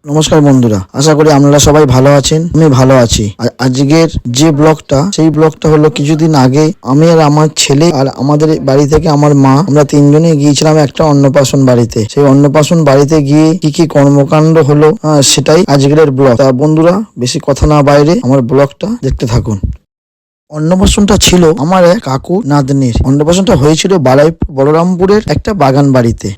নমস্কার বন্ধুরা, আশা করি আপনারা সবাই ভালো আছেন। আমি ভালো আছি। আজকের যে ব্লগটা, সেই ব্লগটা হলো কিছুদিন আগে আমি আর আমার ছেলে আর আমাদের বাড়ি থেকে আমার মা, আমরা তিনজনে গিয়েছিলাম একটা অন্নপ্রাশন বাড়িতে। সেই অন্নপ্রাশন বাড়িতে গিয়ে কি কি কর্মকাণ্ড হলো সেটাই আজকের ব্লগ। তা বন্ধুরা, বেশি কথা না বাইরে আমার ব্লগটা দেখতে থাকুন। অন্নপ্রাশনটা ছিল আমার এক কাকু নাতনির। অন্নপ্রাশনটা হয়েছিল বালাইপুর বলরামপুরের একটা বাগান বাড়িতে।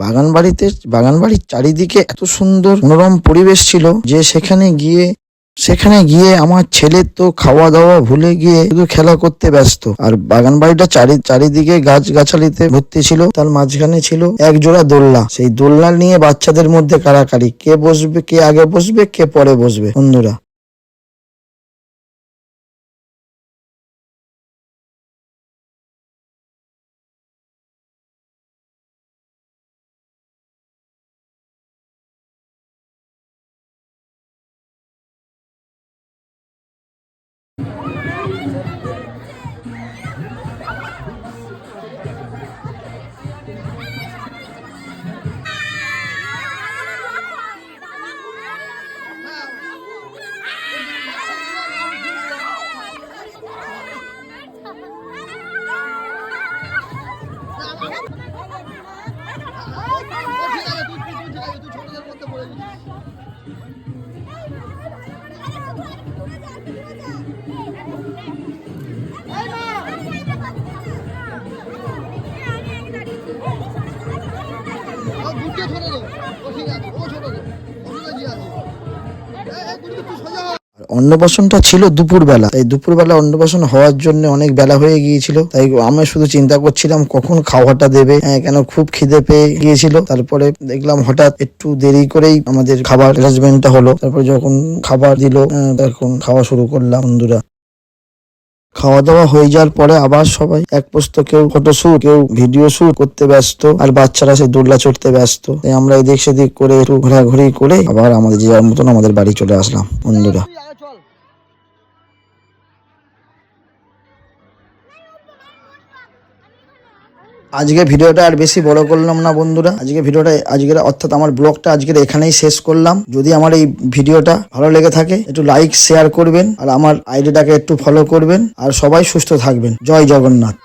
বাগান বাড়ির চারিদিকে এত সুন্দর মনোরম পরিবেশ ছিল যে সেখানে গিয়ে আমার ছেলের তো খাওয়া দাওয়া ভুলে গিয়ে শুধু খেলা করতে ব্যস্ত। আর বাগান বাড়িটা চারিদিকে গাছ গাছালিতে ভর্তি ছিল। তার মাঝখানে ছিল এক জোড়া দোলনা। সেই দোলনা নিয়ে বাচ্চাদের মধ্যে কাড়াকাড়ি, কে বসবে, কে আগে বসবে, কে পরে বসবে। বন্ধুরা, অন্নপ্রাশনটা ছিল দুপুরবেলা। তাই দুপুরবেলা অন্নপ্রাশন হওয়ার জন্য অনেক বেলা হয়ে গিয়েছিল। তাই আমি শুধু চিন্তা করছিলাম কখন খাওয়াটা দেবে, কেন খুব খিদে পেয়ে গিয়েছিল। তারপরে দেখলাম হঠাৎ একটু দেরি করেই আমাদের খাবার অ্যারেঞ্জমেন্টটা হলো। তারপরে যখন খাবার দিল তখন খাওয়া শুরু করলাম। বন্ধুরা, খাওয়া দাওয়া হয়ে যাওয়ার পরে আবার সবাই এক পোস্ত, কেউ ফটো শুট, কেউ ভিডিও শুট করতে ব্যস্ত, আর বাচ্চারা সে দোলনা চড়তে ব্যস্ত। তাই আমরা এদিক সেদিক করে একটু ঘোরাঘুরি করে আবার আমাদের যাওয়ার মতন আমাদের বাড়ি চলে আসলাম। বন্ধুরা, আজকে ভিডিওটা আর বেশি বড় করলাম না বন্ধুরা। আজকের অর্থাৎ আমার ব্লগটা আজকের এখানেই শেষ করলাম। যদি আমার এই ভিডিওটা ভালো লেগে থাকে একটু লাইক শেয়ার করবেন, আর আমার আইডিটাকে একটু ফলো করবেন, আর সবাই সুস্থ থাকবেন। জয় জগন্নাথ।